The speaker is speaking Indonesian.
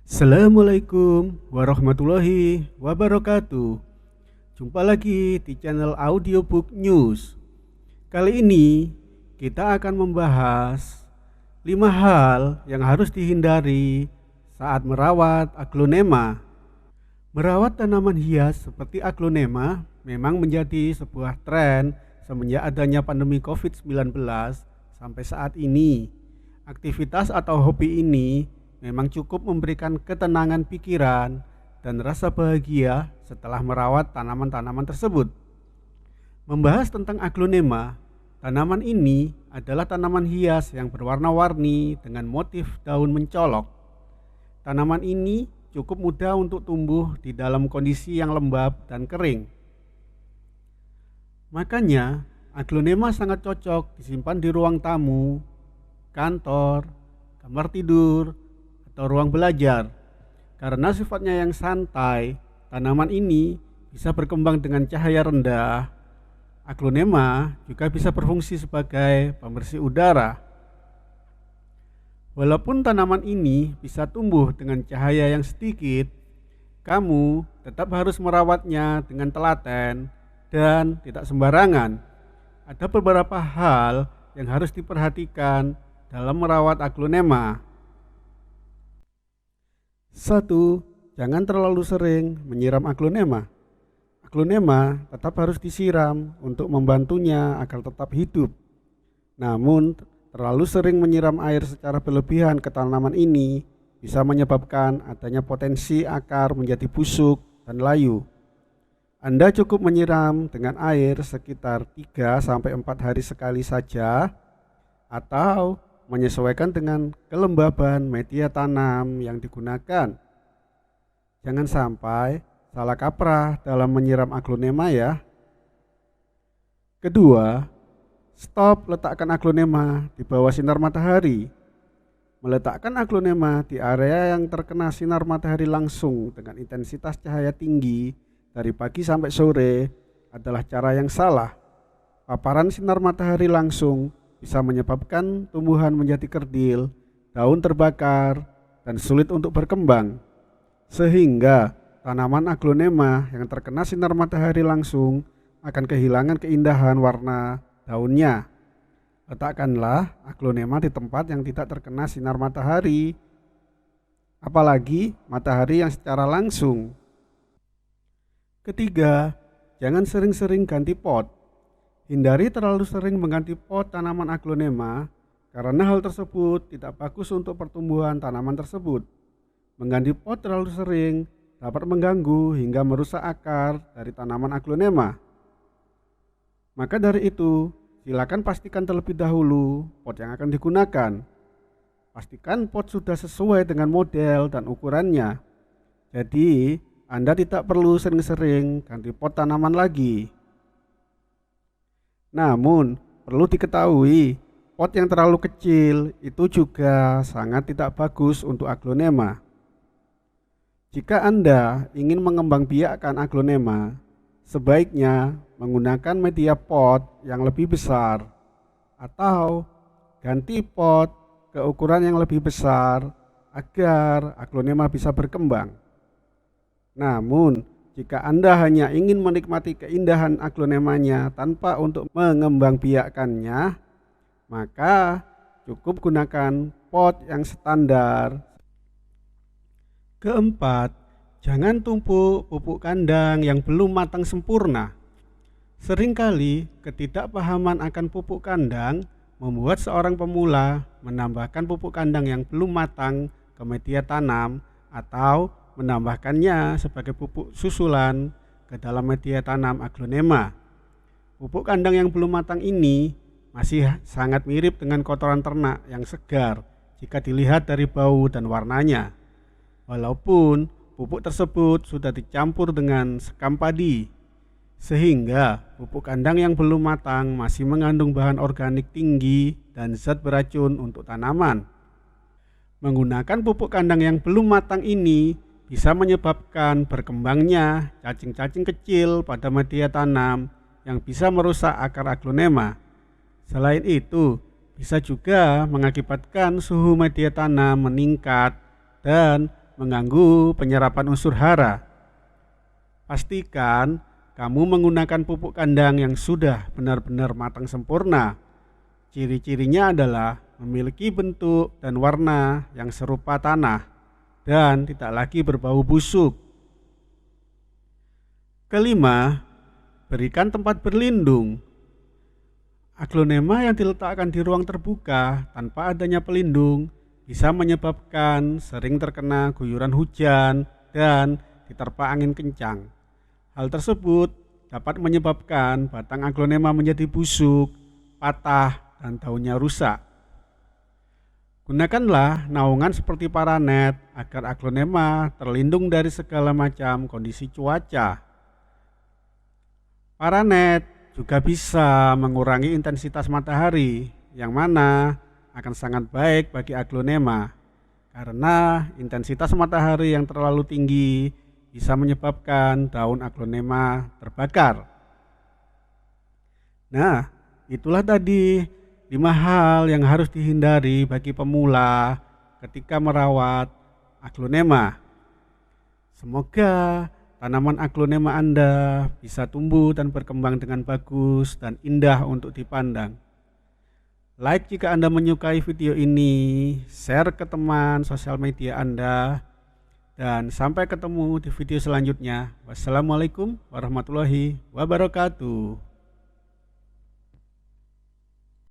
Assalamualaikum warahmatullahi wabarakatuh. Jumpa lagi di channel Audiobook News. Kali ini kita akan membahas 5 hal yang harus dihindari saat merawat aglonema. Merawat tanaman hias seperti aglonema memang menjadi sebuah tren semenjak adanya pandemi COVID-19 sampai saat ini. Aktivitas atau hobi ini memang cukup memberikan ketenangan pikiran dan rasa bahagia setelah merawat tanaman-tanaman tersebut. Membahas tentang aglonema, tanaman ini adalah tanaman hias yang berwarna-warni dengan motif daun mencolok. Tanaman ini cukup mudah untuk tumbuh di dalam kondisi yang lembab dan kering. Makanya, aglonema sangat cocok disimpan di ruang tamu, kantor, kamar tidur, atau ruang belajar. Karena sifatnya yang santai, tanaman ini bisa berkembang dengan cahaya rendah. Aglonema juga bisa berfungsi sebagai pembersih udara. Walaupun tanaman ini bisa tumbuh dengan cahaya yang sedikit, kamu tetap harus merawatnya dengan telaten dan tidak sembarangan. Ada beberapa hal yang harus diperhatikan dalam merawat aglonema. 1. Jangan terlalu sering menyiram aglonema. Aglonema tetap harus disiram untuk membantunya agar tetap hidup. Namun, terlalu sering menyiram air secara berlebihan ke tanaman ini bisa menyebabkan adanya potensi akar menjadi busuk dan layu. Anda cukup menyiram dengan air sekitar 3-4 hari sekali saja atau menyesuaikan dengan kelembaban media tanam yang digunakan. Jangan sampai salah kaprah dalam menyiram aglonema ya. Kedua, stop letakkan aglonema di bawah sinar matahari. Meletakkan aglonema di area yang terkena sinar matahari langsung dengan intensitas cahaya tinggi dari pagi sampai sore adalah cara yang salah. Paparan sinar matahari langsung bisa menyebabkan tumbuhan menjadi kerdil, daun terbakar, dan sulit untuk berkembang. Sehingga tanaman aglonema yang terkena sinar matahari langsung akan kehilangan keindahan warna daunnya. Letakkanlah aglonema di tempat yang tidak terkena sinar matahari, apalagi matahari yang secara langsung. Ketiga, jangan sering-sering ganti pot. Hindari terlalu sering mengganti pot tanaman aglonema karena hal tersebut tidak bagus untuk pertumbuhan tanaman tersebut. Mengganti pot terlalu sering dapat mengganggu hingga merusak akar dari tanaman aglonema. Maka dari itu, silakan pastikan terlebih dahulu pot yang akan digunakan. Pastikan pot sudah sesuai dengan model dan ukurannya. Jadi, Anda tidak perlu sering-sering ganti pot tanaman lagi. Namun, perlu diketahui, pot yang terlalu kecil itu juga sangat tidak bagus untuk aglonema. Jika Anda ingin mengembangbiakkan aglonema, sebaiknya menggunakan media pot yang lebih besar atau ganti pot ke ukuran yang lebih besar agar aglonema bisa berkembang. Namun, jika Anda hanya ingin menikmati keindahan aglonemanya tanpa untuk mengembangbiakkannya, maka cukup gunakan pot yang standar. Keempat, jangan tumpuk pupuk kandang yang belum matang sempurna. Seringkali ketidakpahaman akan pupuk kandang membuat seorang pemula menambahkan pupuk kandang yang belum matang ke media tanam atau menambahkannya sebagai pupuk susulan ke dalam media tanam aglonema. Pupuk kandang yang belum matang ini masih sangat mirip dengan kotoran ternak yang segar jika dilihat dari bau dan warnanya. Walaupun pupuk tersebut sudah dicampur dengan sekam padi, sehingga pupuk kandang yang belum matang masih mengandung bahan organik tinggi dan zat beracun untuk tanaman. Menggunakan pupuk kandang yang belum matang ini bisa menyebabkan berkembangnya cacing-cacing kecil pada media tanam yang bisa merusak akar aglonema. Selain itu, bisa juga mengakibatkan suhu media tanam meningkat dan mengganggu penyerapan unsur hara. Pastikan kamu menggunakan pupuk kandang yang sudah benar-benar matang sempurna. Ciri-cirinya adalah memiliki bentuk dan warna yang serupa tanah dan tidak lagi berbau busuk. Kelima, berikan tempat berlindung. Aglonema yang diletakkan di ruang terbuka tanpa adanya pelindung bisa menyebabkan sering terkena guyuran hujan dan diterpa angin kencang. Hal tersebut dapat menyebabkan batang aglonema menjadi busuk, patah, dan daunnya rusak. Gunakanlah naungan seperti paranet agar aglonema terlindung dari segala macam kondisi cuaca. Paranet juga bisa mengurangi intensitas matahari, yang mana akan sangat baik bagi aglonema karena intensitas matahari yang terlalu tinggi bisa menyebabkan daun aglonema terbakar. Nah, itulah tadi 5 hal yang harus dihindari bagi pemula ketika merawat aglonema. Semoga tanaman aglonema Anda bisa tumbuh dan berkembang dengan bagus dan indah untuk dipandang. Like jika Anda menyukai video ini, share ke teman sosial media Anda, dan sampai ketemu di video selanjutnya. Wassalamualaikum warahmatullahi wabarakatuh.